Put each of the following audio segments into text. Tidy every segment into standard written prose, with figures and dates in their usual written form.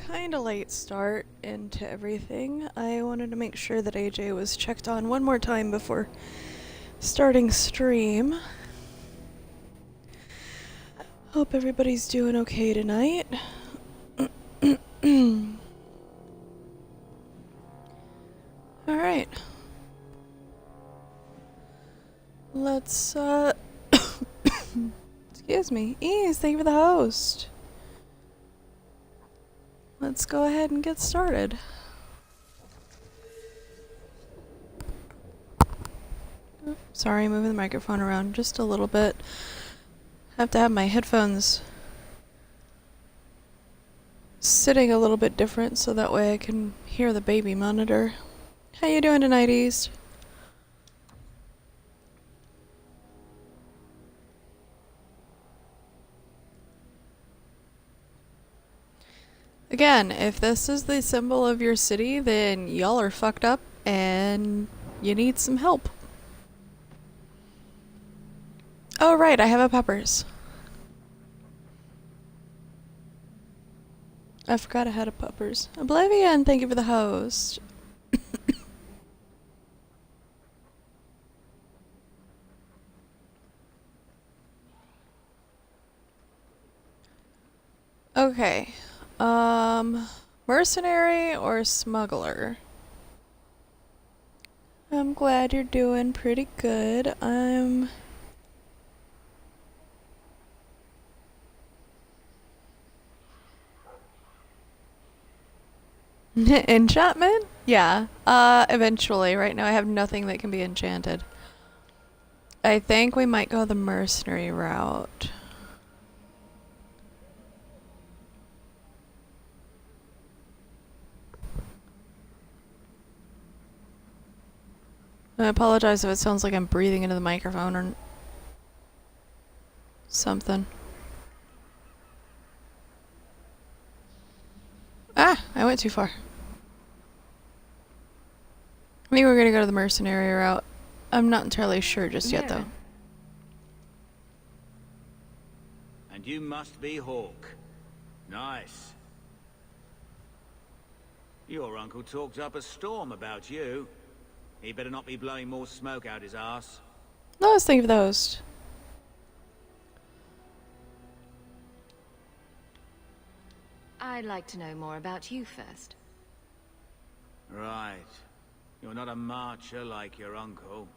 kinda late start into everything. I wanted to make sure that AJ was checked on one more time before starting stream. Hope everybody's doing okay tonight. Alright. Let's, excuse me. Ease, thank you for the host. Let's go ahead and get started. Oh, sorry, moving the microphone around just a little bit. I have to have my headphones sitting a little bit different so that way I can hear the baby monitor. How you doing tonight, East? Again, if this is the symbol of your city, then y'all are fucked up and you need some help. Oh right, I have a peppers. I forgot I had a peppers. Oblivion, thank you for the host. Okay. Mercenary or smuggler? I'm glad you're doing pretty good. Enchantment? Yeah. Eventually. Right now I have nothing that can be enchanted. I think we might go the mercenary route. I apologize if it sounds like I'm breathing into the microphone or something. Ah! I went too far. I think we're gonna go to the mercenary route. I'm not entirely sure just yet, though. And you must be Hawk. Nice. Your uncle talked up a storm about you. He better not be blowing more smoke out his ass. No, let's think of the host. I'd like to know more about you first. Right. You're not a marcher like your uncle.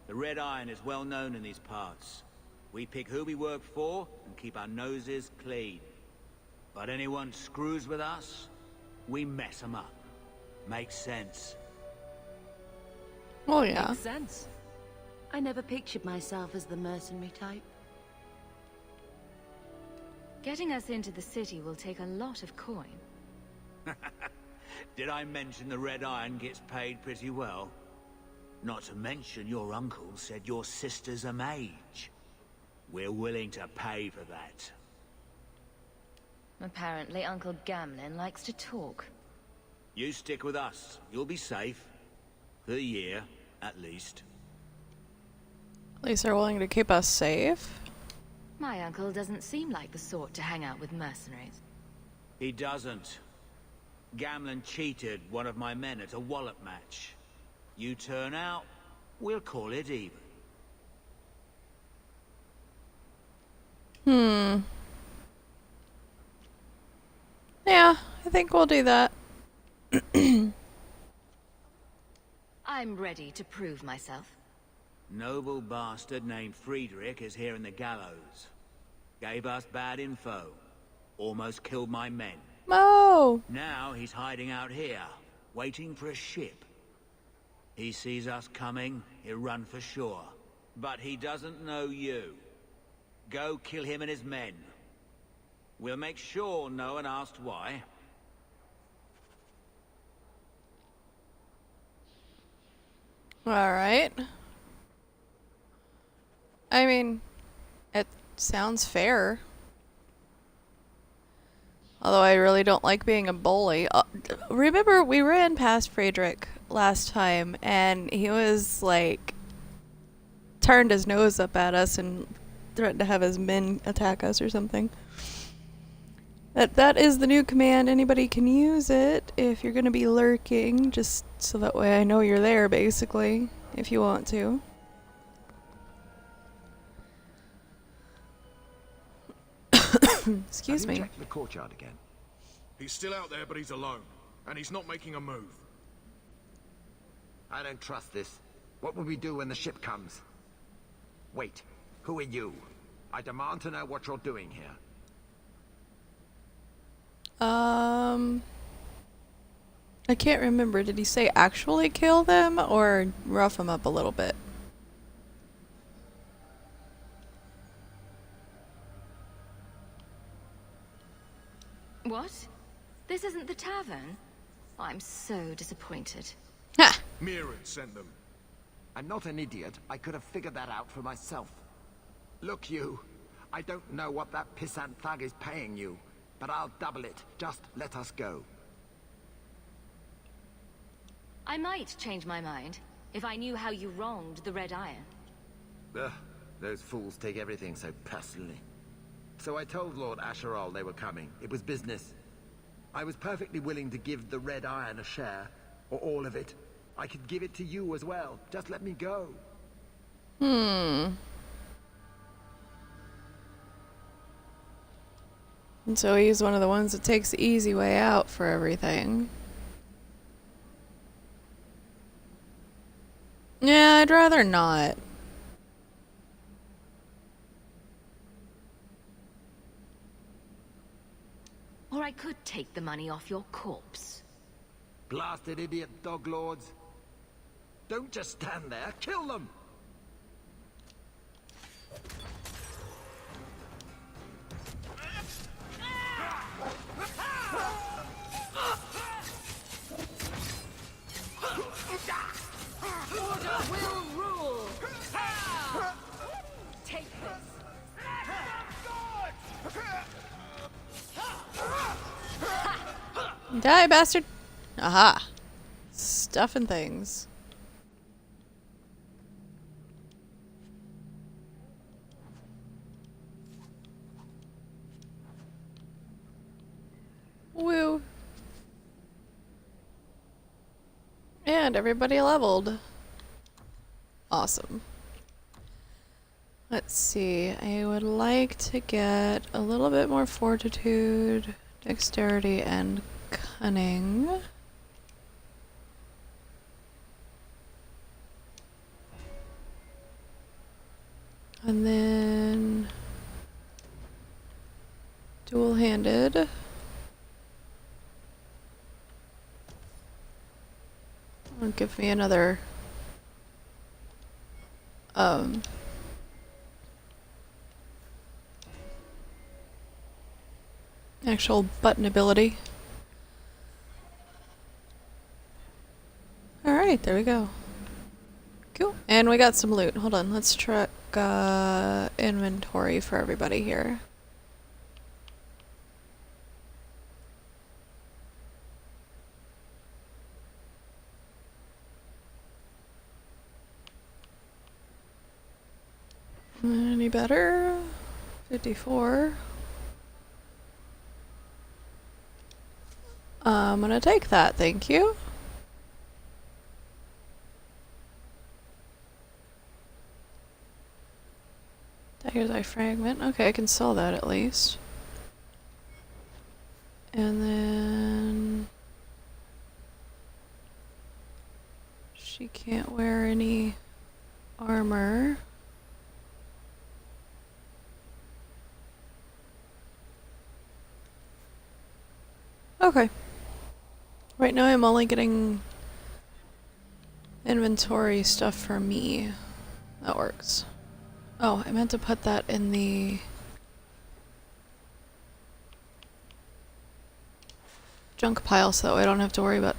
The Red Iron is well known in these parts. We pick who we work for and keep our noses clean. But anyone screws with us, we mess them up. Makes sense. Oh yeah. Makes sense. I never pictured myself as the mercenary type. Getting us into the city will take a lot of coin. Did I mention the Red Iron gets paid pretty well? Not to mention your uncle said your sister's a mage. We're willing to pay for that. Apparently Uncle Gamlin likes to talk. You stick with us. You'll be safe. For the year, at least. At least they're willing to keep us safe. My uncle doesn't seem like the sort to hang out with mercenaries. He doesn't. Gamlin cheated one of my men at a wallop match. You turn out, we'll call it even. Yeah, I think we'll do that. I'm ready to prove myself. Noble bastard named Friedrich is here in the gallows. Gave us bad info. Almost killed my men. Mo! Now he's hiding out here, waiting for a ship. He sees us coming, he'll run for shore. But he doesn't know you. Go kill him and his men. We'll make sure no one asked why. Alright. I mean, it sounds fair. Although I really don't like being a bully. Remember, we ran past Friedrich last time, and he was, like, turned his nose up at us and threatened to have his men attack us or something. That is the new command. Anybody can use it if you're going to be lurking, just so that way I know you're there, basically, if you want to. Excuse Have you me. checked the courtyard again? He's still out there, but he's alone. And he's not making a move. I don't trust this. What will we do when the ship comes? Wait, who are you? I demand to know what you're doing here. I can't remember. Did he say actually kill them or rough them up a little bit? What? This isn't the tavern? I'm so disappointed. Ha! Mirren sent them. I'm not an idiot. I could have figured that out for myself. Look, you. I don't know what that pissant thug is paying you, but I'll double it. Just let us go. I might change my mind if I knew how you wronged the Red Iron. Ugh, those fools take everything so personally. So I told Lord Asherol they were coming. It was business. I was perfectly willing to give the Red Iron a share, or all of it. I could give it to you as well. Just let me go. And so he's one of the ones that takes the easy way out for everything. Yeah, I'd rather not. Or I could take the money off your corpse. Blasted idiot dog lords. Don't just stand there. Kill them! Order will rule! Take this! Die, bastard! Aha! Stuffing things. Woo! And everybody leveled. Awesome. Let's see. I would like to get a little bit more fortitude, dexterity, and cunning. And then dual-handed. It'll give me another actual button ability. Alright, there we go. Cool. And we got some loot. Hold on, let's check inventory for everybody here. Any better? 54. I'm gonna take that, thank you. Daggers Eye Fragment. Okay, I can sell that at least. And then she can't wear any armor. Okay. Right now I'm only getting inventory stuff for me. That works. Oh, I meant to put that in the junk pile so that way I don't have to worry about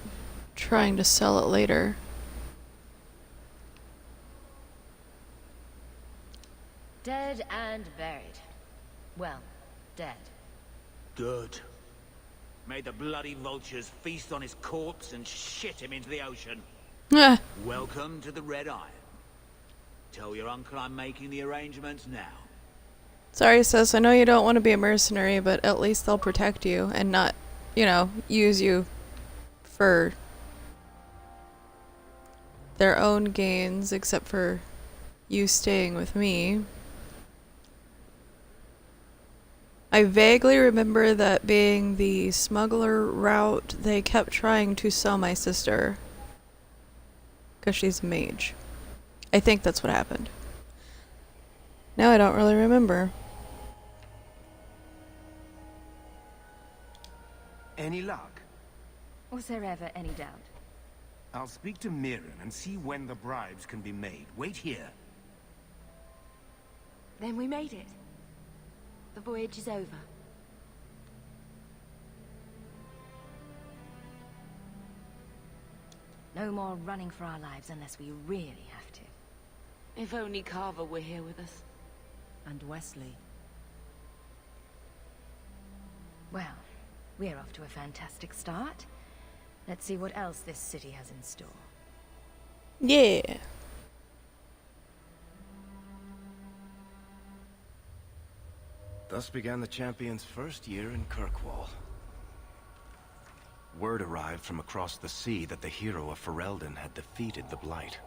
trying to sell it later. Dead and buried. Well, dead. Good. Made the bloody vultures feast on his corpse and shit him into the ocean. Ah, Welcome to the Red Iron. Tell your uncle I'm making the arrangements now. Sorry, sis, I know you don't want to be a mercenary, but at least they'll protect you and not, use you for their own gains, except for you staying with me. I vaguely remember that being the smuggler route, they kept trying to sell my sister. Because she's a mage. I think that's what happened. Now I don't really remember. Any luck? Was there ever any doubt? I'll speak to Mirren and see when the bribes can be made. Wait here. Then we made it. The voyage is over. No more running for our lives unless we really have to. If only Carver were here with us. And Wesley. Well, we're off to a fantastic start. Let's see what else this city has in store. Yeah. Thus began the champion's first year in Kirkwall. Word arrived from across the sea that the hero of Ferelden had defeated the Blight.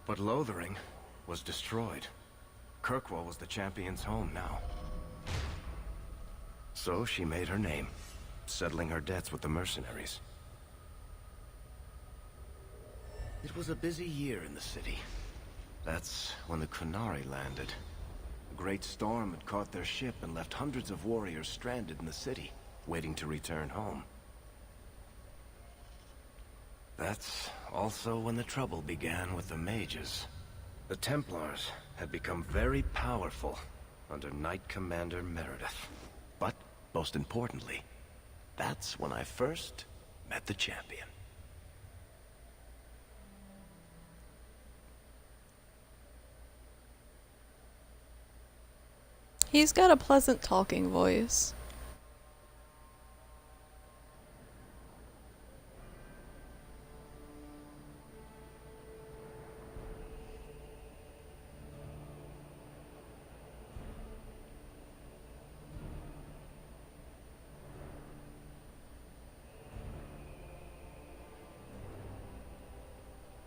But Lothering was destroyed. Kirkwall was the champion's home now. So she made her name, settling her debts with the mercenaries. It was a busy year in the city. That's when the Kunari landed. A great storm had caught their ship and left hundreds of warriors stranded in the city, waiting to return home. That's also when the trouble began with the mages. The Templars had become very powerful under Knight Commander Meredith. But, most importantly, that's when I first met the champion. He's got a pleasant talking voice.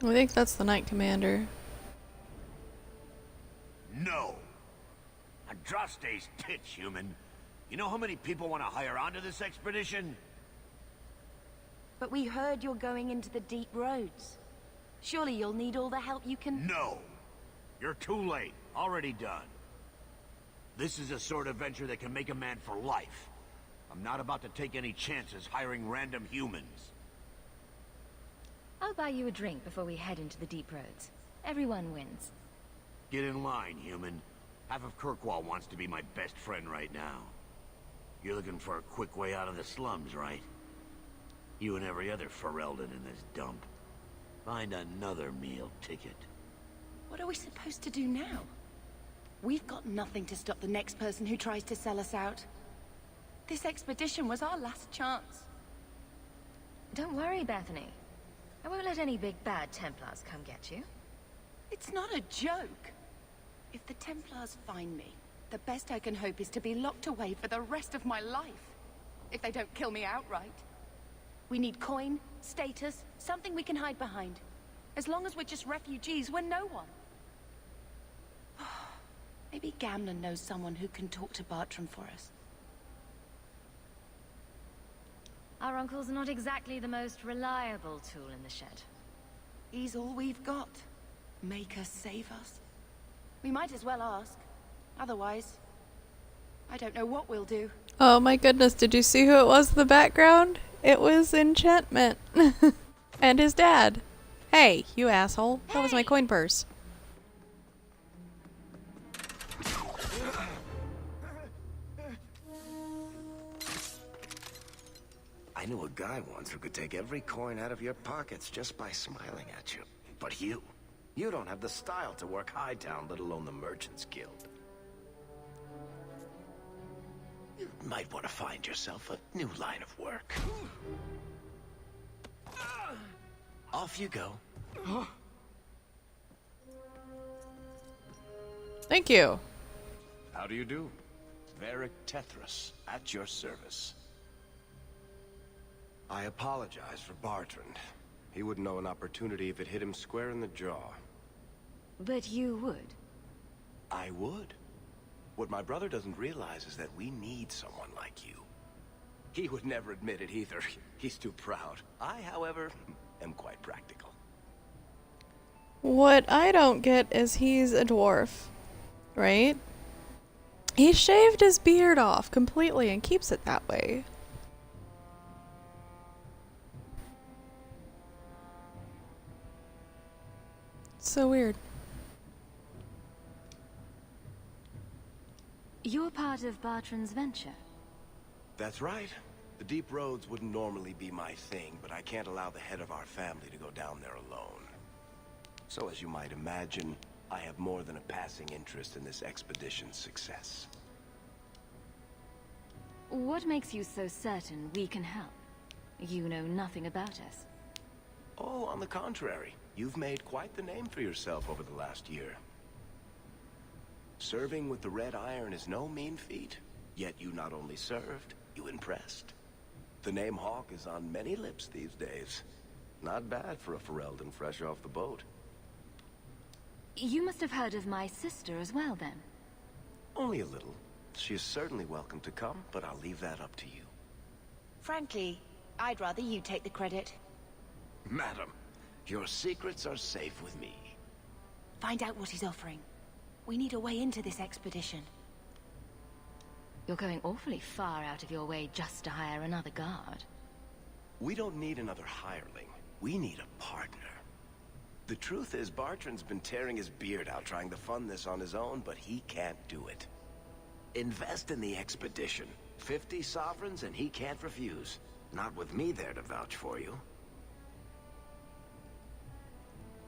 I think that's the Knight Commander. No. Andraste's tits, human. You know how many people want to hire onto this expedition? But we heard you're going into the deep roads. Surely you'll need all the help you can... No. You're too late. Already done. This is a sort of venture that can make a man for life. I'm not about to take any chances hiring random humans. I'll buy you a drink before we head into the deep roads. Everyone wins. Get in line, human. Half of Kirkwall wants to be my best friend right now. You're looking for a quick way out of the slums, right? You and every other Ferelden in this dump. Find another meal ticket. What are we supposed to do now? We've got nothing to stop the next person who tries to sell us out. This expedition was our last chance. Don't worry, Bethany. I won't let any big bad Templars come get you. It's not a joke. If the Templars find me, the best I can hope is to be locked away for the rest of my life. If they don't kill me outright. We need coin, status, something we can hide behind. As long as we're just refugees, we're no one. Maybe Gamlen knows someone who can talk to Bartram for us. Our uncle's not exactly the most reliable tool in the shed. He's all we've got. Make us save us. We might as well ask. Otherwise, I don't know what we'll do. Oh my goodness, did you see who it was in the background? It was Enchantment. And his dad. Hey, you asshole. That was my coin purse. I knew a guy once who could take every coin out of your pockets just by smiling at you. But you don't have the style to work Hightown, let alone the Merchants Guild. You might want to find yourself a new line of work. Off you go. Thank you. How do you do? Varric Tethras, at your service. I apologize for Bartrand. He wouldn't know an opportunity if it hit him square in the jaw. But you would. I would. What my brother doesn't realize is that we need someone like you. He would never admit it either. He's too proud. I, however, am quite practical. What I don't get is he's a dwarf, right? He shaved his beard off completely and keeps it that way. So weird. You're part of Bartrand's venture. That's right. The deep roads wouldn't normally be my thing, but I can't allow the head of our family to go down there alone. So as you might imagine, I have more than a passing interest in this expedition's success. What makes you so certain we can help? You know nothing about us. Oh, on the contrary. You've made quite the name for yourself over the last year. Serving with the Red Iron is no mean feat. Yet you not only served, you impressed. The name Hawk is on many lips these days. Not bad for a Ferelden fresh off the boat. You must have heard of my sister as well, then. Only a little. She is certainly welcome to come, but I'll leave that up to you. Frankly, I'd rather you take the credit. Madam, your secrets are safe with me. Find out what he's offering. We need a way into this expedition. You're going awfully far out of your way just to hire another guard. We don't need another hireling. We need a partner. The truth is, Bartrand's been tearing his beard out trying to fund this on his own, but he can't do it. Invest in the expedition. 50 sovereigns and he can't refuse. Not with me there to vouch for you.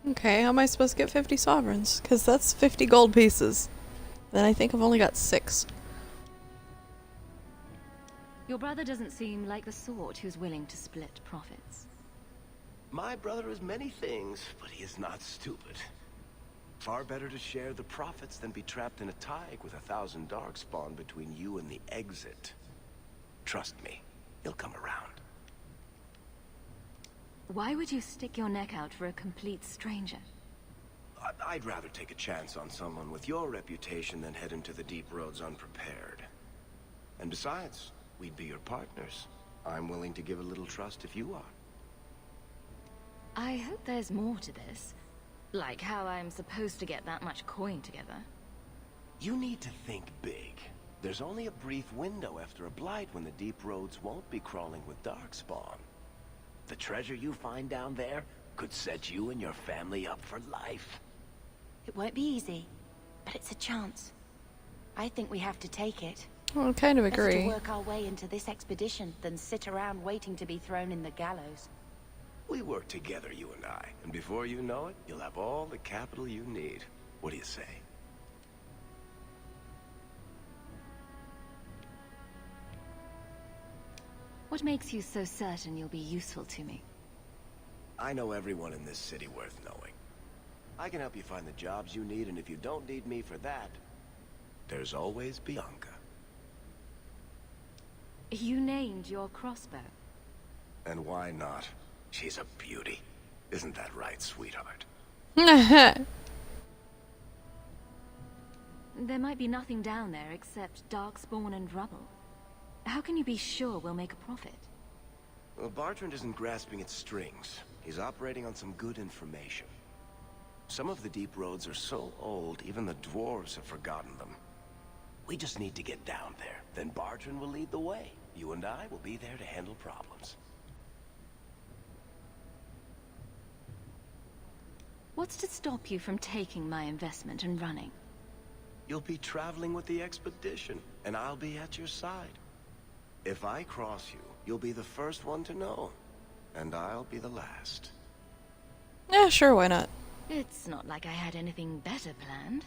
Okay, how am I supposed to get 50 sovereigns? Because that's 50 gold pieces. Then I think I've only got 6. Your brother doesn't seem like the sort who's willing to split profits. My brother is many things, but he is not stupid. Far better to share the profits than be trapped in a tide with 1,000 darkspawn between you and the exit. Trust me, he'll come around. Why would you stick your neck out for a complete stranger? I'd rather take a chance on someone with your reputation than head into the deep roads unprepared. And besides, we'd be your partners. I'm willing to give a little trust if you are. I hope there's more to this. Like how I'm supposed to get that much coin together. You need to think big. There's only a brief window after a blight when the deep roads won't be crawling with darkspawn. The treasure you find down there could set you and your family up for life. It won't be easy, but it's a chance. I think we have to take it. Well, I kind of Better to agree. work our way into this expedition than sit around waiting to be thrown in the gallows. We work together, you and I, and before you know it, you'll have all the capital you need. What do you say? What makes you so certain you'll be useful to me? I know everyone in this city worth knowing. I can help you find the jobs you need, and if you don't need me for that, there's always Bianca. You named your crossbow. And why not? She's a beauty. Isn't that right, sweetheart? There might be nothing down there except darkspawn and rubble. How can you be sure we'll make a profit? Well, Bartrand isn't grasping at strings. He's operating on some good information. Some of the deep roads are so old, even the dwarves have forgotten them. We just need to get down there. Then Bartrand will lead the way. You and I will be there to handle problems. What's to stop you from taking my investment and running? You'll be traveling with the expedition, and I'll be at your side. If I cross you, you'll be the first one to know. And I'll be the last. Yeah, sure, why not? It's not like I had anything better planned.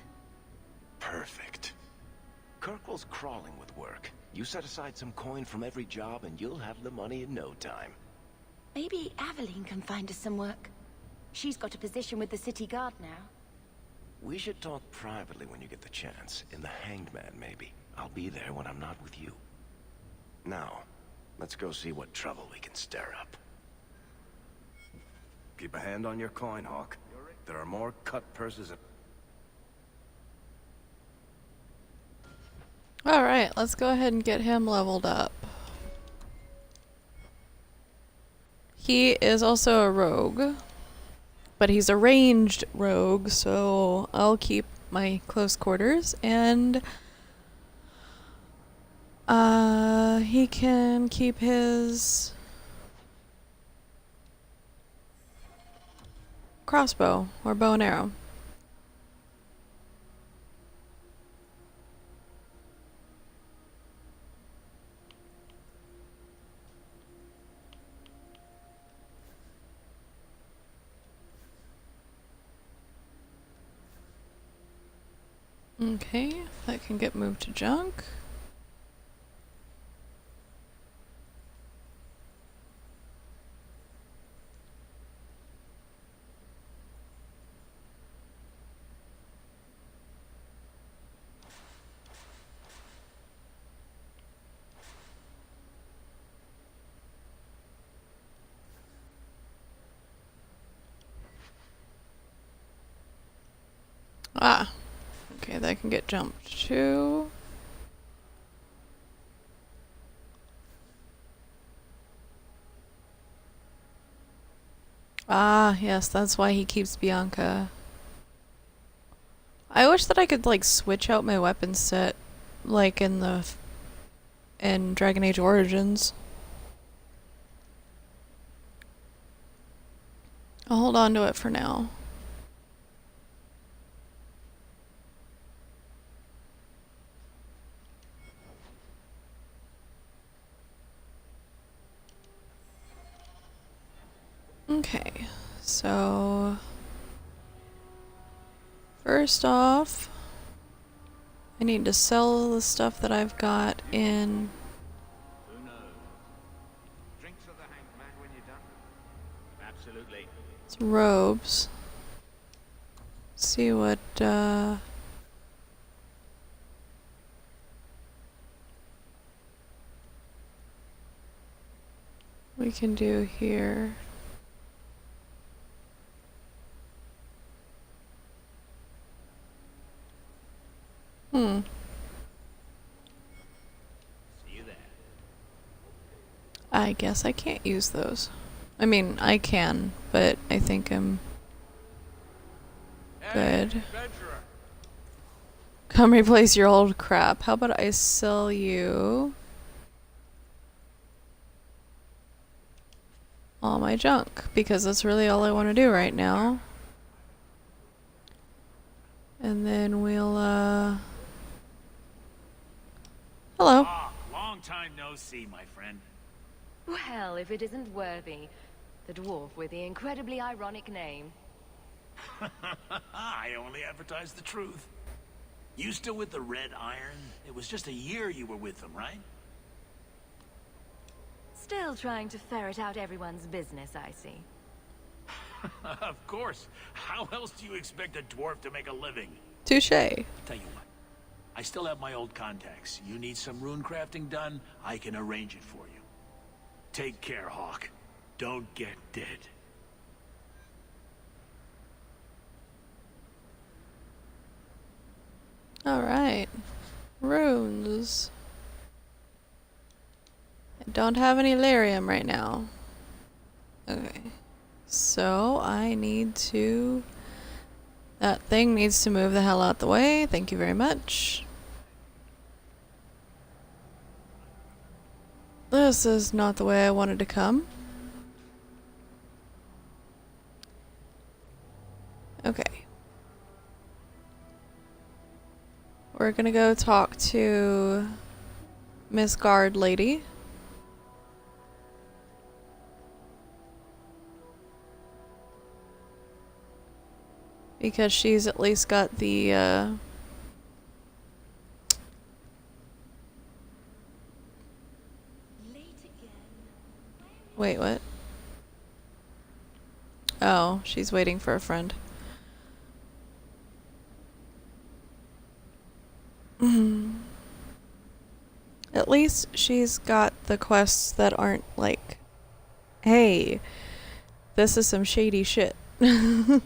Perfect. Kirkwall's crawling with work. You set aside some coin from every job and you'll have the money in no time. Maybe Aveline can find us some work. She's got a position with the city guard now. We should talk privately when you get the chance. In the Hanged Man, maybe. I'll be there when I'm not with you. Now, let's go see what trouble we can stir up. Keep a hand on your coin, Hawk. There are more cut purses and... Alright, let's go ahead and get him leveled up. He is also a rogue, but he's a ranged rogue, so I'll keep my close quarters, and he can keep his crossbow or bow and arrow. Okay, that can get moved to junk. Ah, okay, that can get jumped too. Ah, yes, that's why he keeps Bianca. I wish that I could like switch out my weapon set like in Dragon Age Origins. I'll hold on to it for now. Okay, so first off, I need to sell the stuff that I've got in Who knows? Drinks of the Hanged Man when you're done. Absolutely. some robes. See what we can do here. Hmm. See you there. I guess I can't use those. I mean, I can, but I think I'm good. Come replace your old crap. How about I sell you all my junk? Because that's really all I want to do right now. And then we'll, hello. Ah, long time no see, my friend. Well, if it isn't Worthy, the dwarf with the incredibly ironic name. I only advertise the truth. You still with the Red Iron? It was just a year you were with them, right? Still trying to ferret out everyone's business, I see. Of course. How else do you expect a dwarf to make a living? Touche. Tell you what. I still have my old contacts. You need some rune crafting done, I can arrange it for you. Take care, Hawk. Don't get dead. Alright. Runes. I don't have any lyrium right now. Okay. So I need to... That thing needs to move the hell out the way. Thank you very much. This is not the way I wanted to come. Okay. We're gonna go talk to Miss Guard Lady. Because she's at least got the, Wait, what? Oh, she's waiting for a friend. At least she's got the quests that aren't like, hey, this is some shady shit. And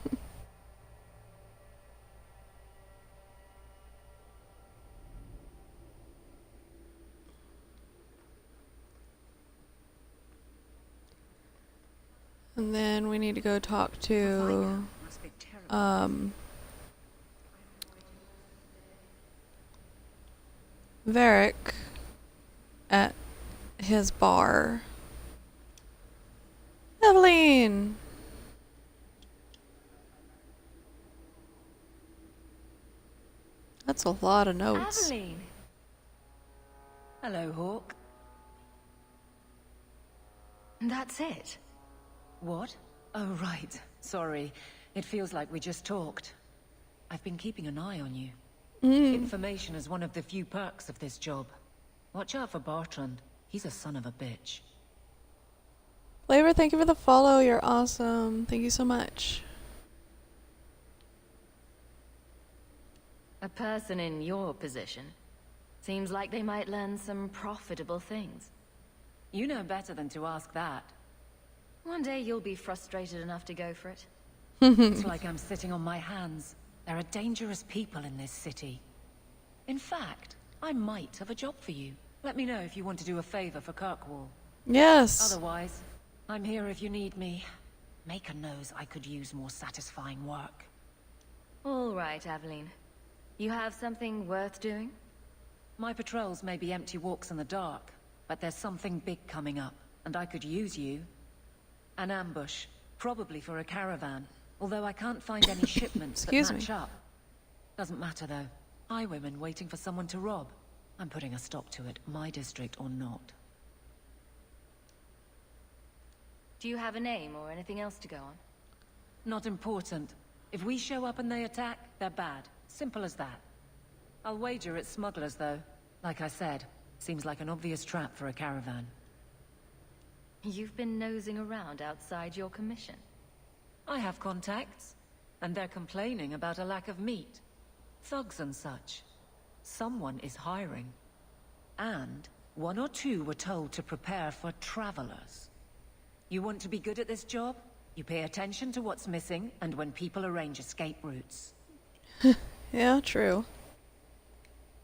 then we need to go talk to Varric at his bar. Evelyn! That's a lot of notes. Aveline. Hello, Hawk. That's it. What? Oh, right. Sorry. It feels like we just talked. I've been keeping an eye on you. Information is one of the few perks of this job. Watch out for Bartrand. He's a son of a bitch. Flavor, thank you for the follow. You're awesome. Thank you so much. A person in your position seems like they might learn some profitable things. You know better than to ask that. One day you'll be frustrated enough to go for it. It's like I'm sitting on my hands. There are dangerous people in this city. In fact, I might have a job for you. Let me know if you want to do a favor for Kirkwall. Yes. Otherwise, I'm here if you need me. Maker knows I could use more satisfying work. All right, Aveline. You have something worth doing? My patrols may be empty walks in the dark, but there's something big coming up, and I could use you. An ambush, probably for a caravan, although I can't find any shipments that match up. Doesn't matter though. Highwaymen waiting for someone to rob. I'm putting a stop to it, my district or not. Do you have a name or anything else to go on? Not important. If we show up and they attack, they're bad. Simple as that. I'll wager it's smugglers though. Like I said, seems like an obvious trap for a caravan. You've been nosing around outside your commission. I have contacts, and they're complaining about a lack of meat. Thugs and such. Someone is hiring. And one or two were told to prepare for travelers. You want to be good at this job? You pay attention to what's missing, and when people arrange escape routes. Yeah, true.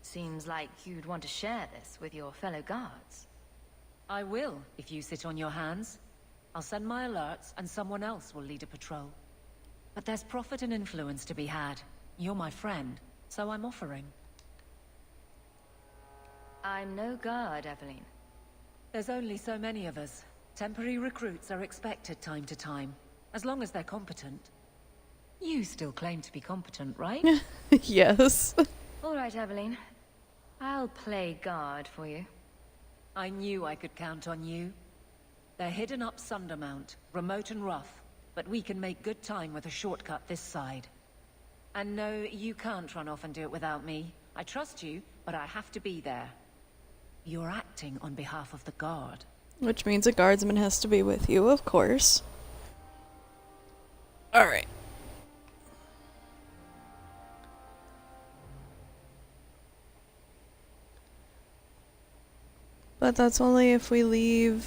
Seems like you'd want to share this with your fellow guards. I will, if you sit on your hands. I'll send my alerts, and someone else will lead a patrol. But there's profit and influence to be had. You're my friend, so I'm offering. I'm no guard, Aveline. There's only so many of us. Temporary recruits are expected time to time, as long as they're competent. You still claim to be competent, right? Yes. All right, Aveline. I'll play guard for you. I knew I could count on you. They're hidden up Sundermount, remote and rough, but we can make good time with a shortcut this side. And no, you can't run off and do it without me. I trust you, but I have to be there. You're acting on behalf of the guard. Which means a guardsman has to be with you, of course. Alright. But that's only if we leave,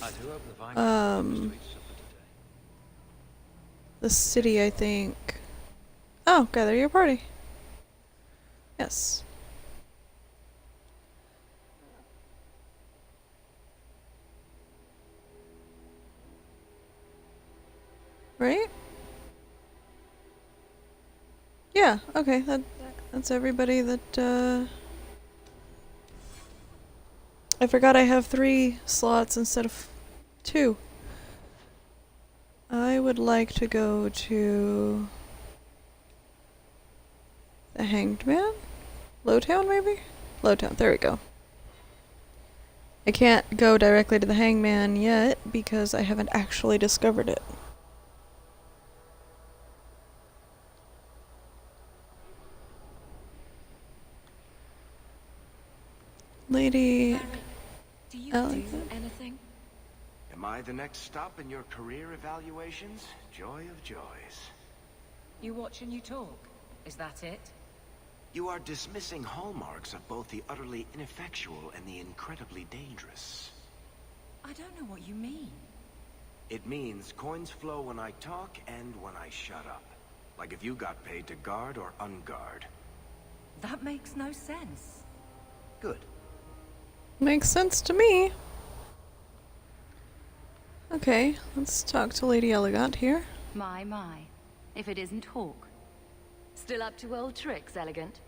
the city, I think. Oh, gather your party. Yes. Right? Yeah, okay, that's everybody that, I forgot I have 3 slots instead of 2. I would like to go to the Hanged Man? Lowtown, maybe? Lowtown, there we go. I can't go directly to the Hangman yet because I haven't actually discovered it. Lady... Do you do anything? Am I the next stop in your career evaluations? Joy of joys. You watch and you talk. Is that it? You are dismissing hallmarks of both the utterly ineffectual and the incredibly dangerous. I don't know what you mean. It means coins flow when I talk and when I shut up. Like if you got paid to guard or unguard. That makes no sense. Good. Makes sense to me. Okay, let's talk to Lady Elegant here. My. If it isn't Hawk. Still up to old tricks, Elegant?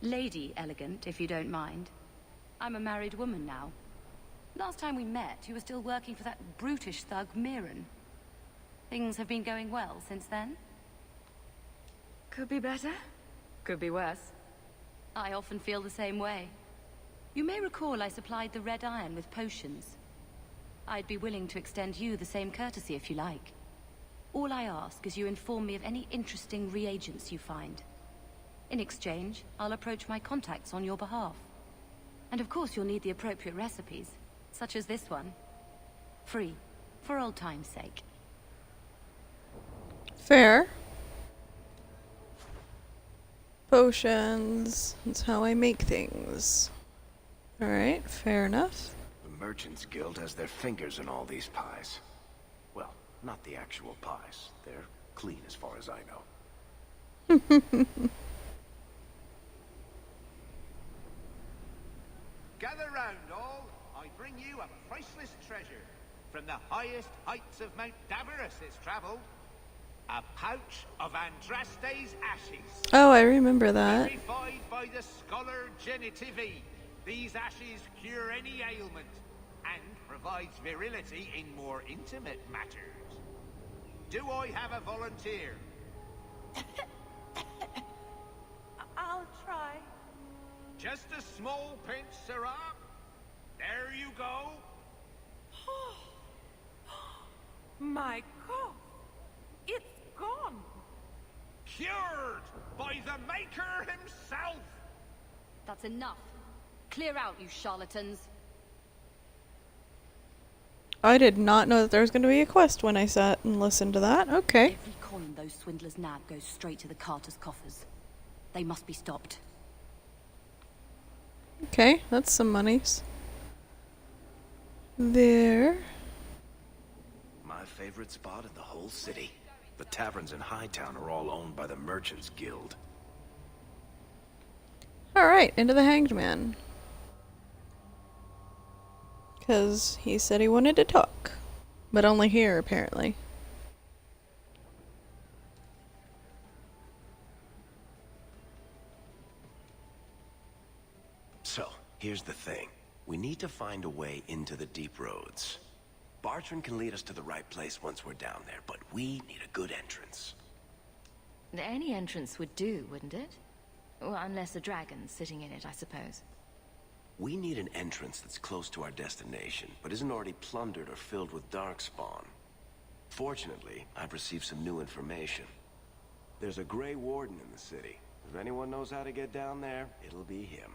Lady Elegant, if you don't mind. I'm a married woman now. Last time we met, you were still working for that brutish thug, Mirren. Things have been going well since then? Could be better. Could be worse. I often feel the same way. You may recall I supplied the Red Iron with potions. I'd be willing to extend you the same courtesy if you like. All I ask is you inform me of any interesting reagents you find. In exchange, I'll approach my contacts on your behalf. And of course you'll need the appropriate recipes, such as this one. Free, for old time's sake. Fair. Potions. That's how I make things. Alright, fair enough. The Merchants Guild has their fingers in all these pies. Well, not the actual pies. They're clean as far as I know. Gather round, all. I bring you a priceless treasure. From the highest heights of Mount Davarus it's travelled. A pouch of Andraste's ashes. Oh, I remember that. Purified by the scholar Genitivi. These ashes cure any ailment and provides virility in more intimate matters. Do I have a volunteer? I'll try. Just a small pinch, sirrah. There you go. My God! It's gone! Cured by the Maker himself. That's enough. Clear out, you charlatans. I did not know that there was going to be a quest when I sat and listened to that. Okay. Every coin those swindlers nab goes straight to the Carter's coffers. They must be stopped. Okay, that's some monies. There. My favorite spot in the whole city. The taverns in Hightown are all owned by the Merchants Guild. Alright, into the Hanged Man. Because he said he wanted to talk. But only here, apparently. So, here's the thing. We need to find a way into the deep roads. Bartrand can lead us to the right place once we're down there, but we need a good entrance. Any entrance would do, wouldn't it? Well, unless a dragon's sitting in it, I suppose. We need an entrance that's close to our destination, but isn't already plundered or filled with darkspawn. Fortunately, I've received some new information. There's a Grey Warden in the city. If anyone knows how to get down there, it'll be him.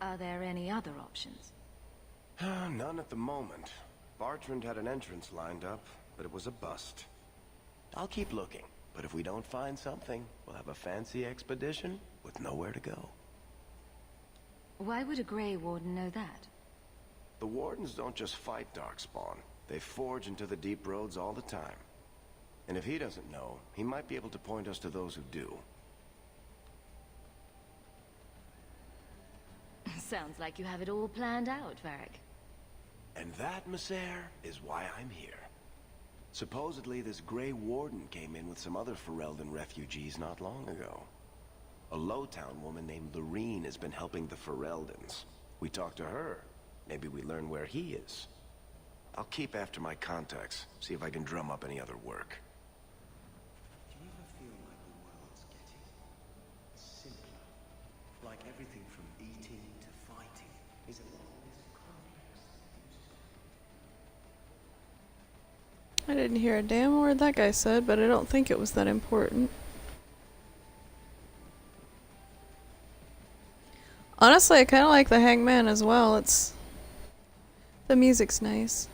Are there any other options? None at the moment. Bartrand had an entrance lined up, but it was a bust. I'll keep looking, but if we don't find something, we'll have a fancy expedition with nowhere to go. Why would a Grey Warden know that? The Wardens don't just fight Darkspawn. They forge into the deep roads all the time. And if he doesn't know, he might be able to point us to those who do. Sounds like you have it all planned out, Varric. And that, Messer, is why I'm here. Supposedly, this Grey Warden came in with some other Ferelden refugees not long ago. A Lowtown woman named Lorene has been helping the Fereldans. We talked to her. Maybe we learn where he is. I'll keep after my contacts, see if I can drum up any other work. Do you ever feel like the world's getting simpler? Like everything from eating to fighting is a lot less complex? I didn't hear a damn word that guy said, but I don't think it was that important. Honestly, I kind of like the Hangman as well. The music's nice.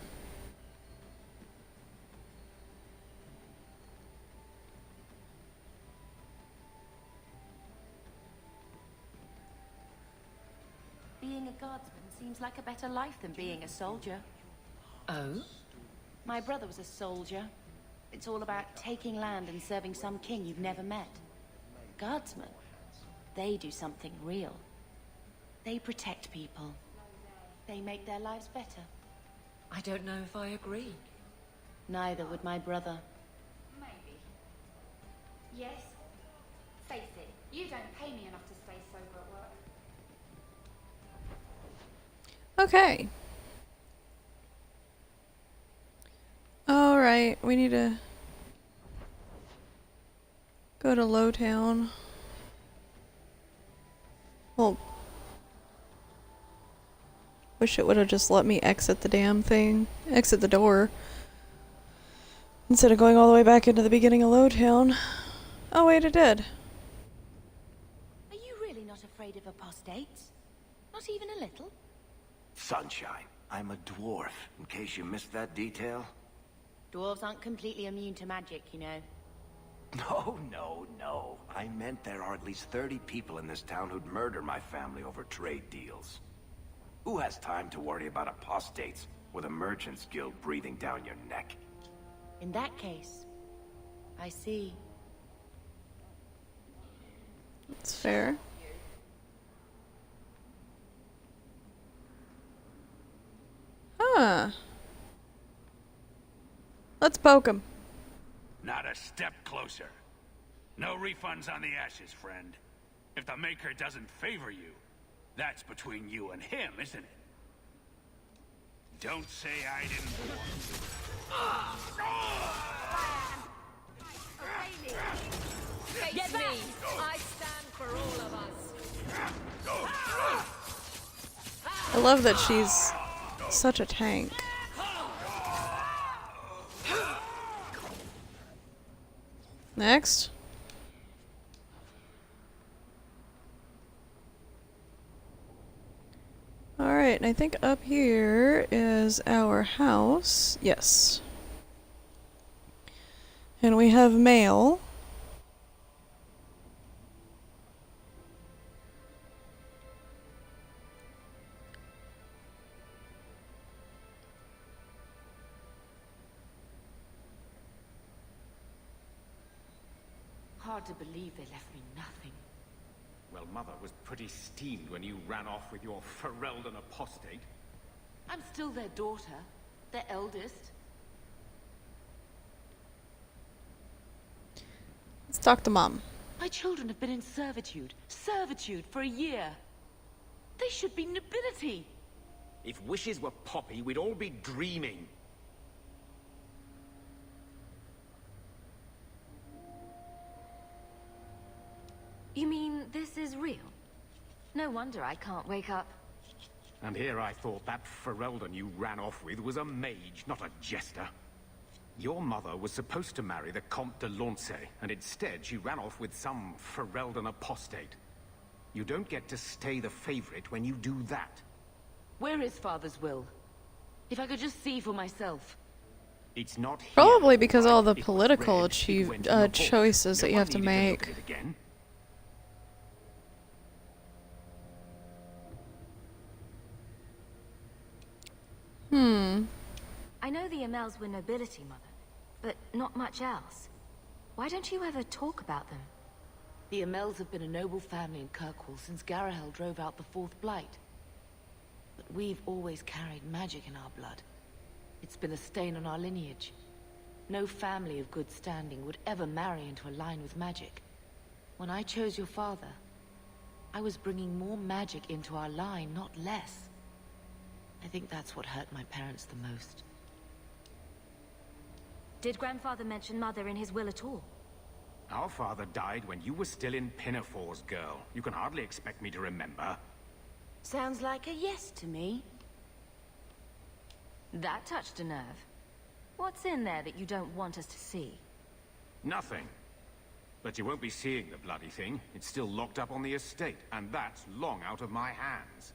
guardsman seems like a better life than being a soldier. Oh? My brother was a soldier. It's all about taking land and serving some king you've never met. Guardsmen, they do something real. They protect people. They make their lives better. I don't know if I agree. Neither would my brother. Maybe. Yes. Face it, you don't pay me enough to stay sober at work. Okay. Alright, we need to go to Lowtown. Well, wish it would have just let me exit the damn thing. Exit the door. Instead of going all the way back into the beginning of Lowtown. Oh wait, it did. Are you really not afraid of apostates? Not even a little? Sunshine, I'm a dwarf, in case you missed that detail. Dwarves aren't completely immune to magic, you know. No. I meant there are at least 30 people in this town who'd murder my family over trade deals. Who has time to worry about apostates with a merchant's guild breathing down your neck? In that case, I see. That's fair. Huh. Let's poke him. Not a step closer. No refunds on the ashes, friend. If the Maker doesn't favor you, that's between you and him, isn't it? Don't say I didn't Face me! I stand for all of us. I love that she's such a tank. Next. Alright, and I think up here is our house. Yes. And we have mail. Hard to believe they left me nothing. Well, Mother was pretty steamed when you ran off with your Ferelden apostate. I'm still their daughter, their eldest. Let's talk to Mom. My children have been in servitude for a year. They should be nobility. If wishes were poppy, we'd all be dreaming. You mean this is real? No wonder I can't wake up. And here I thought that Ferelden you ran off with was a mage, not a jester. Your mother was supposed to marry the Comte de Launcey, and instead she ran off with some Ferelden apostate. You don't get to stay the favorite when you do that. Where is Father's will? If I could just see for myself. It's not here. Probably because all the It was political read, it went in the book. choices that No you one have to needed make. look at it again. I know the Amels were nobility, Mother, but not much else. Why don't you ever talk about them? The Amels have been a noble family in Kirkwall since Garahel drove out the Fourth Blight. But we've always carried magic in our blood. It's been a stain on our lineage. No family of good standing would ever marry into a line with magic. When I chose your father, I was bringing more magic into our line, not less. I think that's what hurt my parents the most. Did Grandfather mention Mother in his will at all? Our father died when you were still in Pinafores, girl. You can hardly expect me to remember. Sounds like a yes to me. That touched a nerve. What's in there that you don't want us to see? Nothing. But you won't be seeing the bloody thing. It's still locked up on the estate, and that's long out of my hands.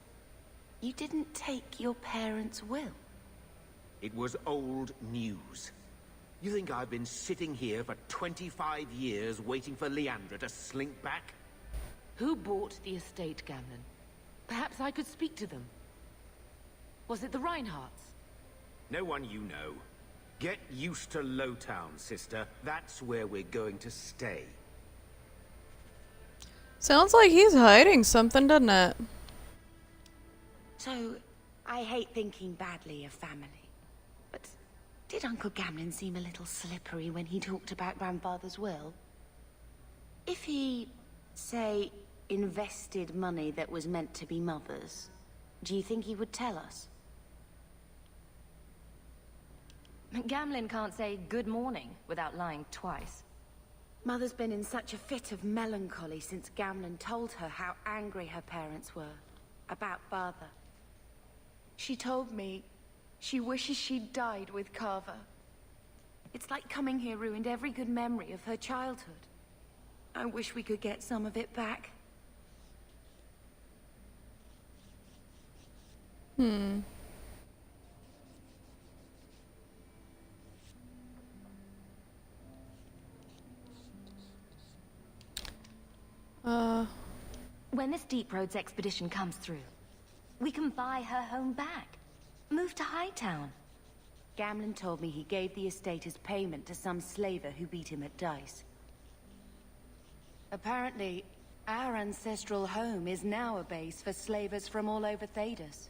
You didn't take your parents' will. It was old news. You think I've been sitting here for 25 years waiting for Leandra to slink back? Who bought the estate, Gamlen? Perhaps I could speak to them. Was it the Reinhardts? No one you know. Get used to Lowtown, sister. That's where we're going to stay. Sounds like he's hiding something, doesn't it? So, I hate thinking badly of family. But did Uncle Gamlin seem a little slippery when he talked about Grandfather's will? If he, say, invested money that was meant to be Mother's, do you think he would tell us? Gamlin can't say good morning without lying twice. Mother's been in such a fit of melancholy since Gamlin told her how angry her parents were about Father. She told me she wishes she'd died with Carver. It's like coming here ruined every good memory of her childhood. I wish we could get some of it back. When this Deep Roads expedition comes through, we can buy her home back. Move to Hightown. Gamlin told me he gave the estate as payment to some slaver who beat him at dice. Apparently, our ancestral home is now a base for slavers from all over Thedas.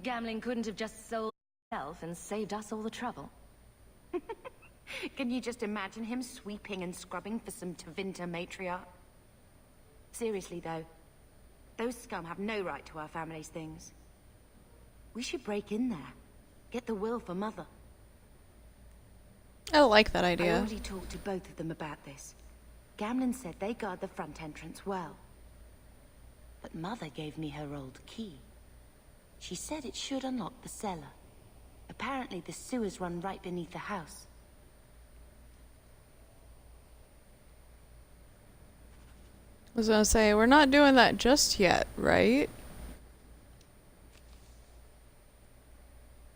Gamlin couldn't have just sold himself and saved us all the trouble. Can you just imagine him sweeping and scrubbing for some Tevinter matriarch? Seriously, though, those scum have no right to our family's things. We should break in there. Get the will for Mother. I like that I idea. already talked to both of them about this. Gamlin said they guard the front entrance well. But Mother gave me her old key. She said it should unlock the cellar. Apparently the sewers run right beneath the house. I was gonna say, we're not doing that just yet, right?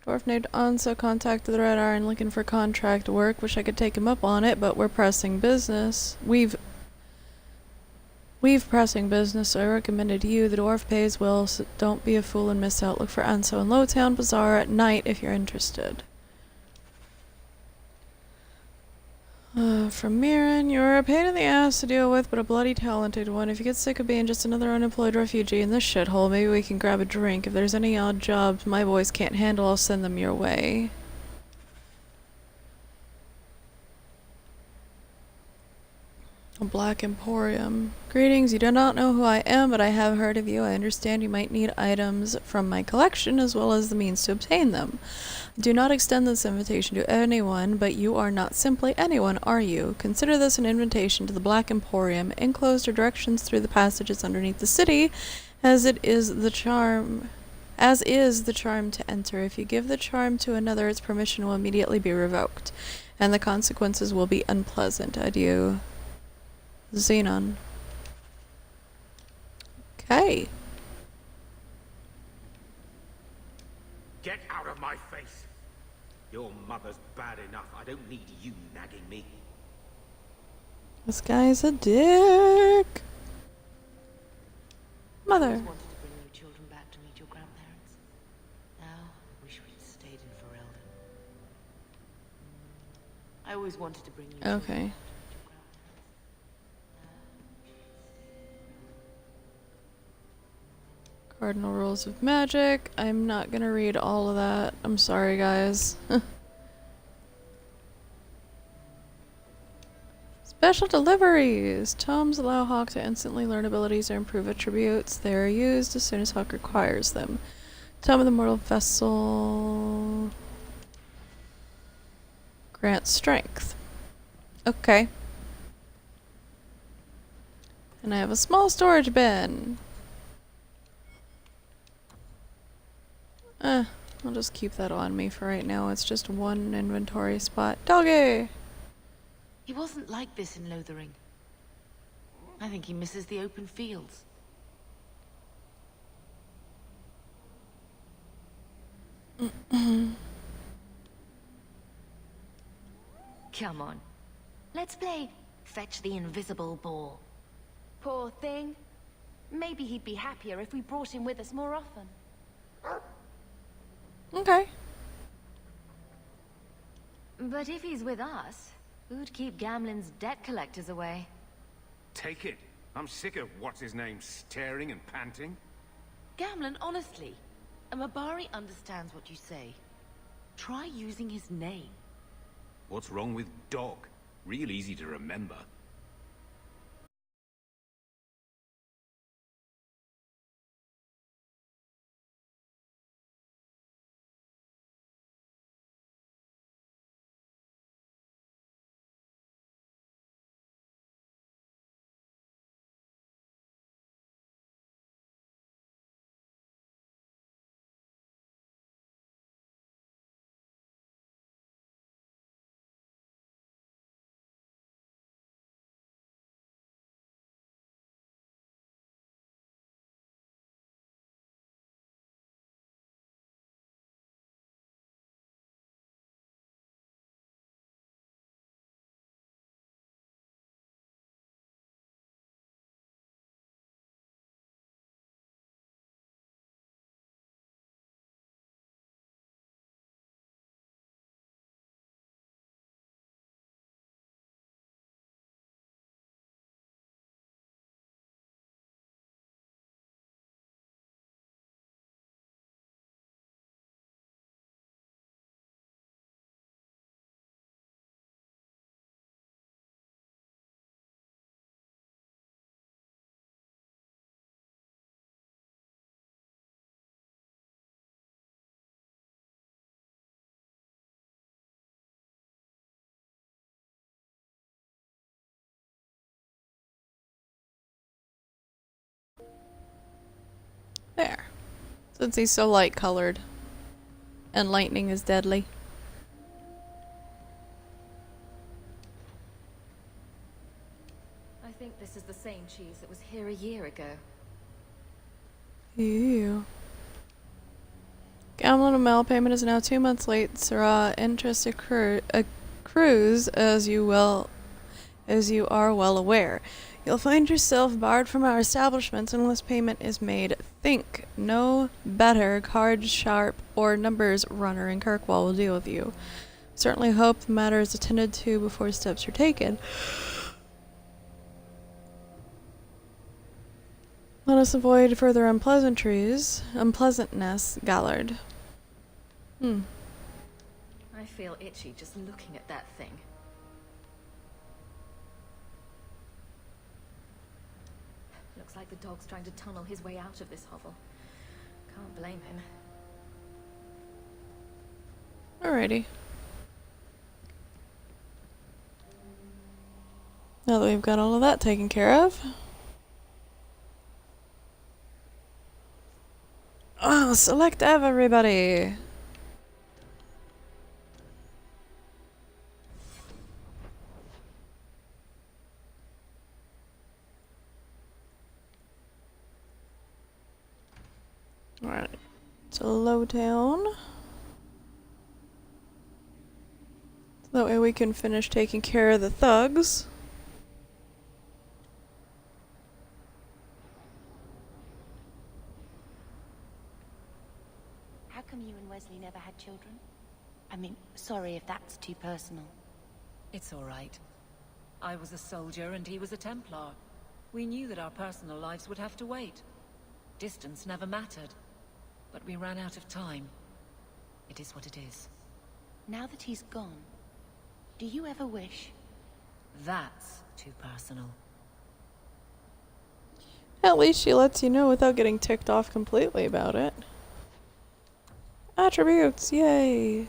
Dwarf named Ansa contacted the Red Iron looking for contract work. Wish I could take him up on it, but we're pressing business. We've pressing business, so I recommended you. The dwarf pays well, so don't be a fool and miss out. Look for Anso in Lowtown Bazaar at night if you're interested. From Mirren, you're a pain in the ass to deal with, but a bloody talented one. If you get sick of being just another unemployed refugee in this shithole, maybe we can grab a drink. If there's any odd jobs my boys can't handle, I'll send them your way. A Black Emporium. Greetings, you do not know who I am, but I have heard of you. I understand you might need items from my collection, as well as the means to obtain them. Do not extend this invitation to anyone, but you are not simply anyone, are you? Consider this an invitation to the Black Emporium. Enclosed are directions through the passages underneath the city, as is the charm to enter. If you give the charm to another, its permission will immediately be revoked, and the consequences will be unpleasant. Adieu. Xenon. Okay. Get out of my face! Your mother's bad enough. I don't need you nagging me. This guy's a dick. Mother. I always wanted to bring you children back to meet your grandparents. Now, I wish we'd stayed in Ferelden. I always wanted to bring you children Okay. back. Cardinal Rules of Magic. I'm not gonna read all of that. I'm sorry, guys. Special deliveries! Tomes allow Hawk to instantly learn abilities or improve attributes. They are used as soon as Hawk requires them. Tome of the Mortal Vessel grants strength. Okay. And I have a small storage bin. I'll just keep that on me for right now. It's just one inventory spot. Doggy! He wasn't like this in Lothering. I think he misses the open fields. Come on. Let's play Fetch the Invisible Ball. Poor thing. Maybe he'd be happier if we brought him with us more often. Okay. But if he's with us, who'd keep Gamlen's debt collectors away? Take it. I'm sick of what's-his-name staring and panting. Gamlen, honestly, a Mabari understands what you say. Try using his name. What's wrong with dog? Real easy to remember. There. Since he's so light colored. And lightning is deadly. I think this is the same cheese that was here a year ago. Ew. Gamlen mail payment is now 2 months late. Sirrah, interest accrues as you are well aware. You'll find yourself barred from our establishments unless payment is made. Think no better card sharp or numbers runner in Kirkwall will deal with you. Certainly hope the matter is attended to before steps are taken. Let us avoid further unpleasantness, Gallard. I feel itchy just looking at that thing. Looks like the dog's trying to tunnel his way out of this hovel. Can't blame him. Alrighty. Now that we've got all of that taken care of. Oh, select everybody! Alright. To Lowtown. So that way we can finish taking care of the thugs. How come you and Wesley never had children? I mean, sorry if that's too personal. It's all right. I was a soldier and he was a Templar. We knew that our personal lives would have to wait. Distance never mattered. But we ran out of time. It is what it is. Now that he's gone, do you ever wish? That's too personal. At least she lets you know without getting ticked off completely about it. Attributes, yay!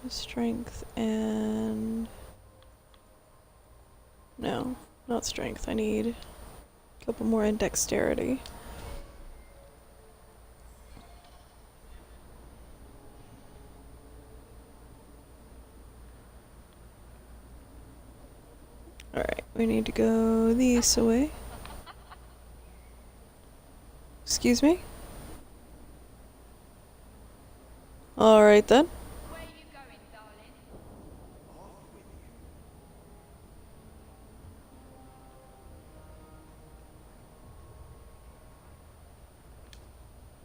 Strength and... No, not strength. I need a couple more in dexterity. Alright, we need to go this way. Excuse me? Alright then. Where are you going, darling?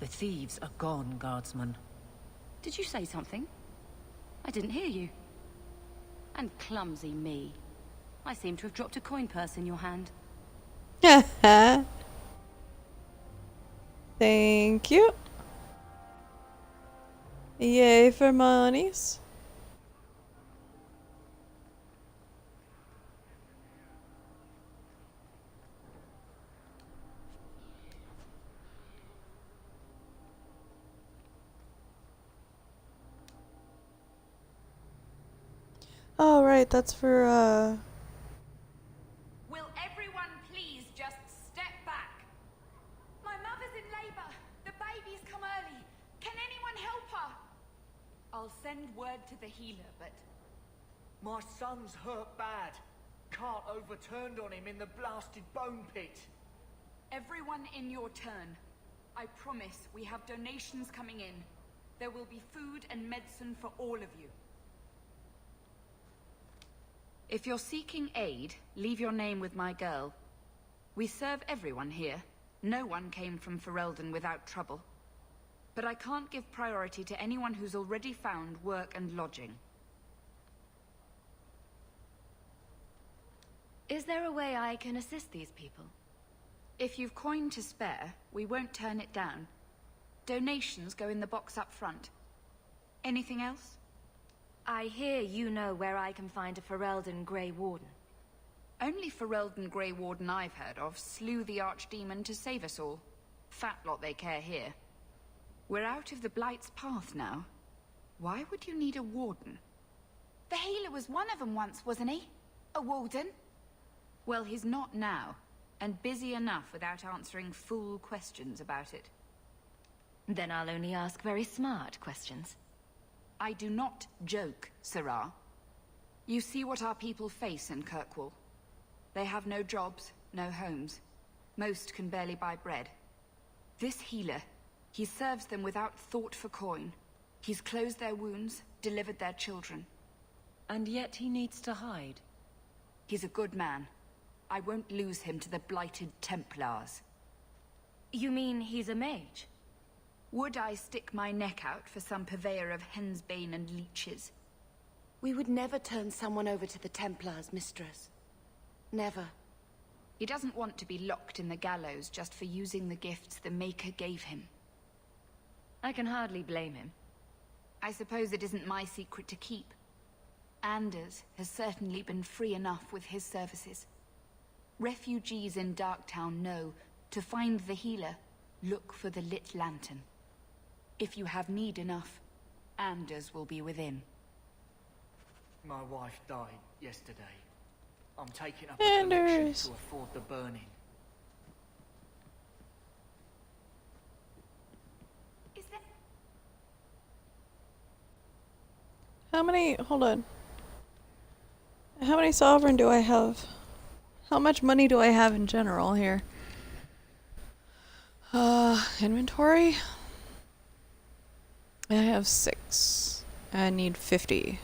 thieves are gone, guardsman. Did you say something? I didn't hear you. And clumsy me. I seem to have dropped a coin purse in your hand. Thank you. Yay for monies. Oh, right, that's for, Will everyone please just step back? My mother's in labor. The baby's come early. Can anyone help her? I'll send word to the healer, but... My son's hurt bad. Cart overturned on him in the blasted bone pit. Everyone in your turn. I promise we have donations coming in. There will be food and medicine for all of you. If you're seeking aid, leave your name with my girl. We serve everyone here. No one came from Ferelden without trouble. But I can't give priority to anyone who's already found work and lodging. Is there a way I can assist these people? If you've coin to spare, we won't turn it down. Donations go in the box up front. Anything else? I hear you know where I can find a Ferelden Grey Warden. Only Ferelden Grey Warden I've heard of slew the Archdemon to save us all. Fat lot they care here. We're out of the Blight's path now. Why would you need a warden? The healer was one of them once, wasn't he? A warden? Well, he's not now, and busy enough without answering fool questions about it. Then I'll only ask very smart questions. I do not joke, Sirrah. You see what our people face in Kirkwall. They have no jobs, no homes. Most can barely buy bread. This healer, he serves them without thought for coin. He's closed their wounds, delivered their children. And yet he needs to hide. He's a good man. I won't lose him to the blighted Templars. You mean he's a mage? Would I stick my neck out for some purveyor of hensbane and leeches? We would never turn someone over to the Templars, mistress. Never. He doesn't want to be locked in the gallows just for using the gifts the Maker gave him. I can hardly blame him. I suppose it isn't my secret to keep. Anders has certainly been free enough with his services. Refugees in Darktown know, to find the healer, look for the lit lantern. If you have need enough, Anders will be within. My wife died yesterday. I'm taking up a collection to afford the burning. Is there... How many, hold on. How many sovereign do I have? How much money do I have in general here? Inventory? I have 6. I need 50.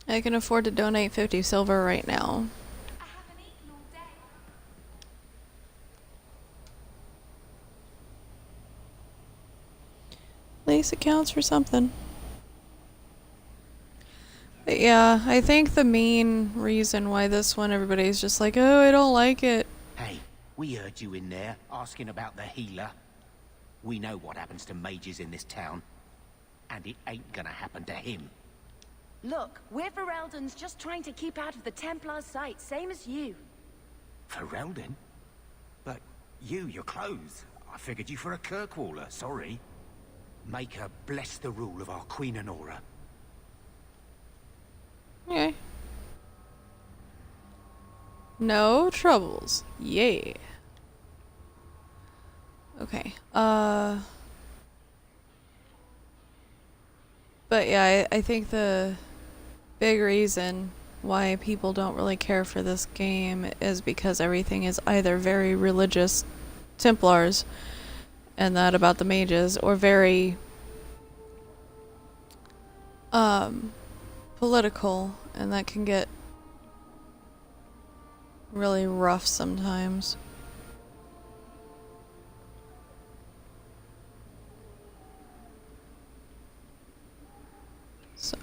I can afford to donate 50 silver right now. I haven't eaten all day. At least it counts for something. But yeah, I think the main reason why this one everybody's just like, oh, I don't like it. Hey, we heard you in there asking about the healer. We know what happens to mages in this town. And it ain't gonna happen to him. Look, we're Fereldans just trying to keep out of the Templar's sight, same as you. Ferelden? But your clothes. I figured you for a Kirkwaller, sorry. Make her bless the rule of our Queen Honora. Okay. No troubles. Yay. Okay. But yeah, I think the big reason why people don't really care for this game is because everything is either very religious Templars and that about the mages, or very political, and that can get really rough sometimes. So.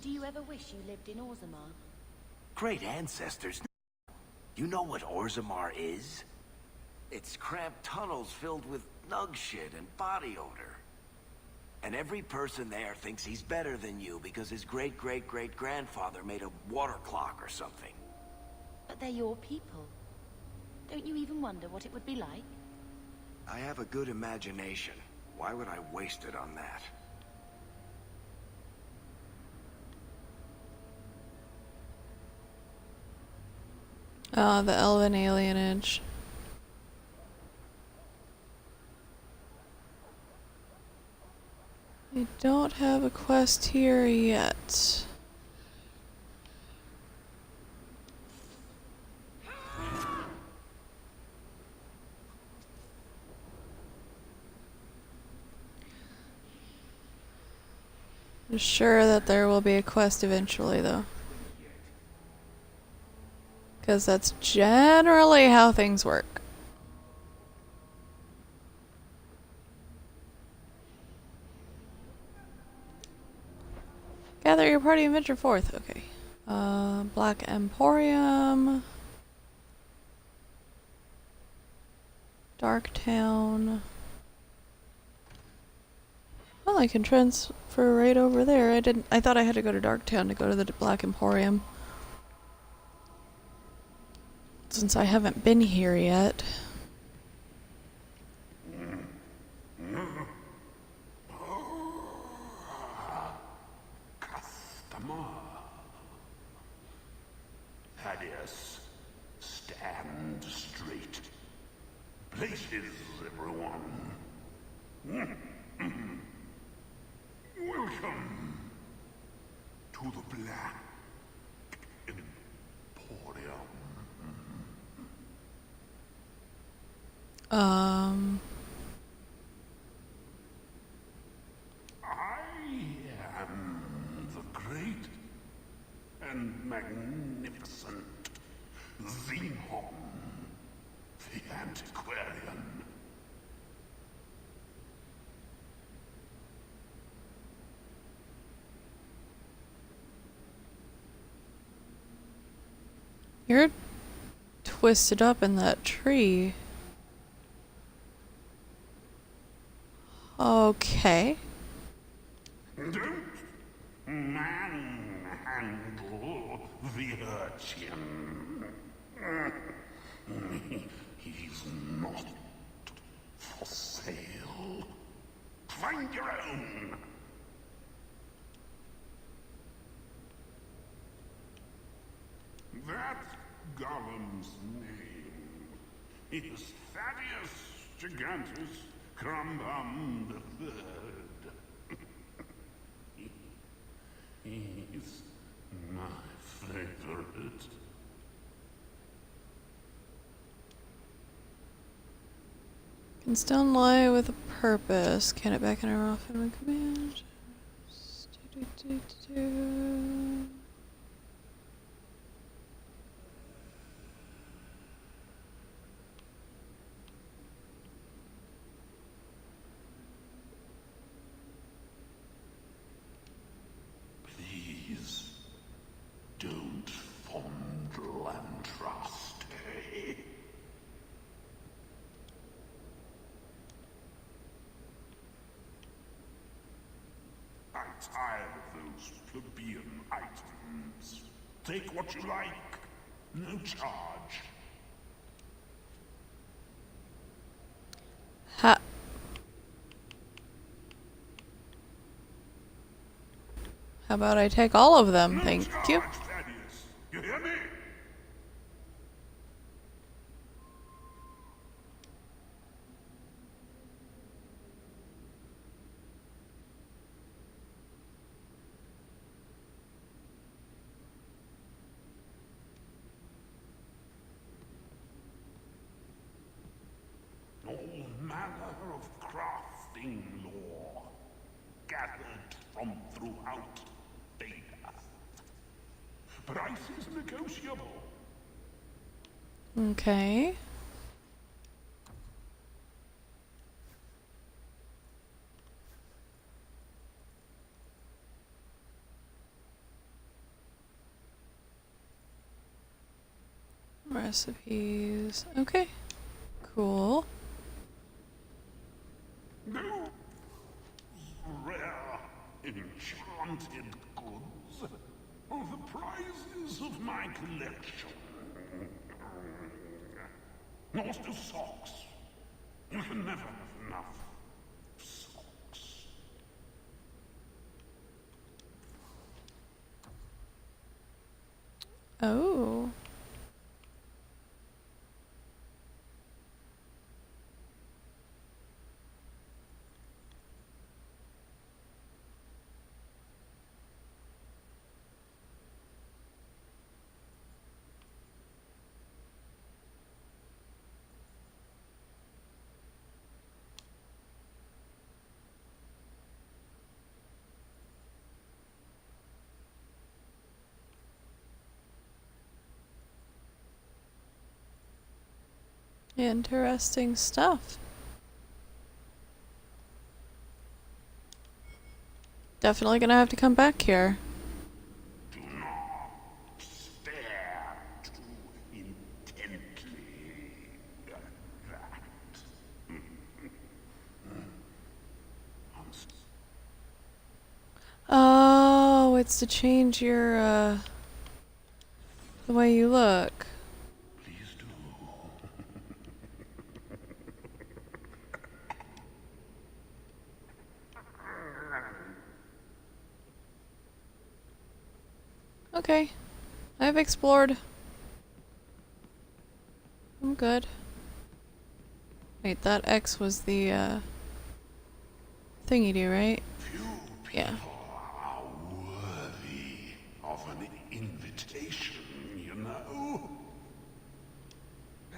Do you ever wish you lived in Orzammar? Great ancestors. You know what Orzammar is? It's cramped tunnels filled with nug shit and body odor. And every person there thinks he's better than you because his great-great-great-grandfather made a water clock or something. But they're your people. Don't you even wonder what it would be like? I have a good imagination. Why would I waste it on that? The elven alienage. I don't have a quest here yet. I'm sure that there will be a quest eventually, though. Because that's generally how things work. Gather your party and venture forth. Okay. Black Emporium. Dark Town. Well, I can transfer right over there. I thought I had to go to Dark Town to go to the Black Emporium. Since I haven't been here yet. Customer. Thaddeus, stand straight. Places, everyone. Welcome to the Black Emporium. I am the great and magnificent Xenon, the antiquarian. You're twisted up in that tree. Okay. Don't manhandle the urchin. He's not for sale. Find your own. That's Gollum's name. Is Thaddeus Gigantus Crumbum the Third. He's my favorite. Can stone lie with a purpose. Can it back in her off in one command? Please, don't fondle and trust, eh? I'm tired of those plebeian items. Take what you like. No charge. Ha. How about I take all of them? Thank you. Thaddeus. You hear me? manner of crafting lore, gathered from throughout Data. Price is negotiable. Okay. Recipes. Okay. Cool. No rare, enchanted goods are the prizes of my collection. As to socks, you can never have enough socks. Oh. Interesting stuff. Definitely gonna have to come back here. Do not stare too intently at that. Oh, it's to change your, the way you look. Please do. Okay. I've explored. I'm good. Wait, that X was the, thingy do, right? Yeah. Are worthy of an invitation, you know.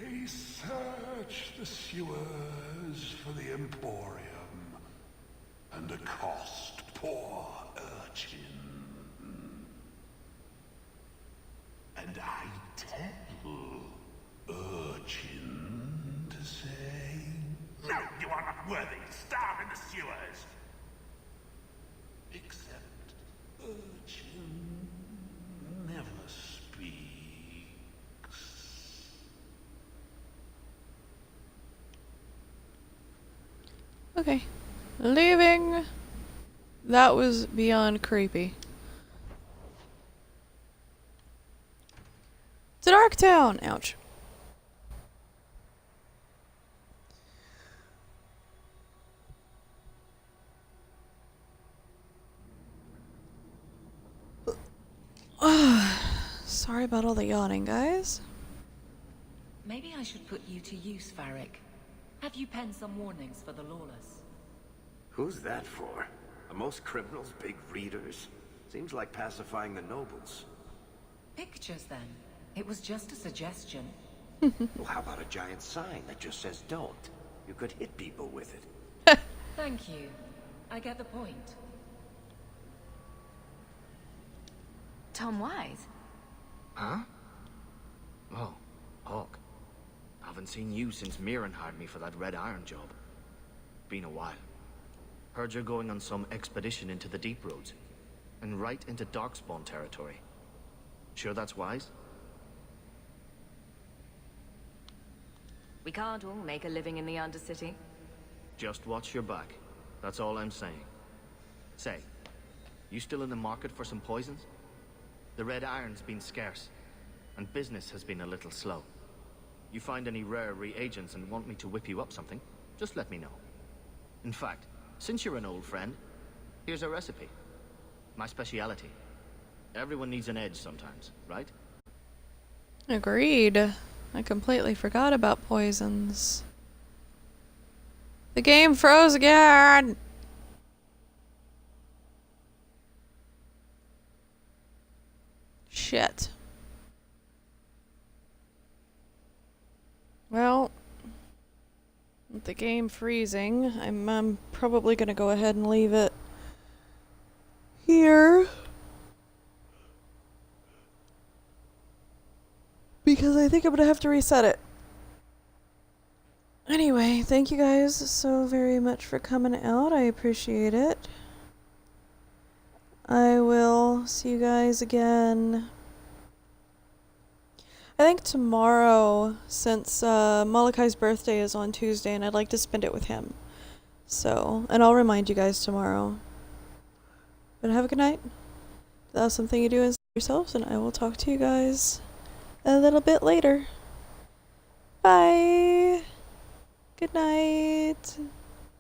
They search the sewers for the Emporium and accost poor urchin. And I tell urchin to say, no, you are not worthy. Starve in the sewers. Except urchin never speaks. Okay. Leaving. That was beyond creepy. It's a dark town! Ouch. Sorry about all the yawning, guys. Maybe I should put you to use, Varric. Have you penned some warnings for the lawless? Who's that for? Are most criminals big readers? Seems like pacifying the nobles. Pictures, then. It was just a suggestion. Well, how about a giant sign that just says don't? You could hit people with it. Thank you. I get the point. Tom Wise? Huh? Oh, Hawk. Haven't seen you since Mirren hired me for that Red Iron job. Been a while. Heard you're going on some expedition into the Deep Roads. And right into Darkspawn territory. Sure that's wise? We can't all make a living in the Undercity. Just watch your back. That's all I'm saying. Say, you still in the market for some poisons? The Red Iron's been scarce, and business has been a little slow. You find any rare reagents and want me to whip you up something, just let me know. In fact, since you're an old friend, here's a recipe. My speciality. Everyone needs an edge sometimes, right? Agreed. I completely forgot about poisons. The game froze again! Shit. Well, the game freezing. I'm probably gonna go ahead and leave it here. Because I think I'm gonna have to reset it. Anyway, thank you guys so very much for coming out. I appreciate it. I will see you guys again. I think tomorrow, since Molochai's birthday is on Tuesday, and I'd like to spend it with him. So, and I'll remind you guys tomorrow. But have a good night. That's something you do inside yourselves, and I will talk to you guys a little bit later. Bye. Good night.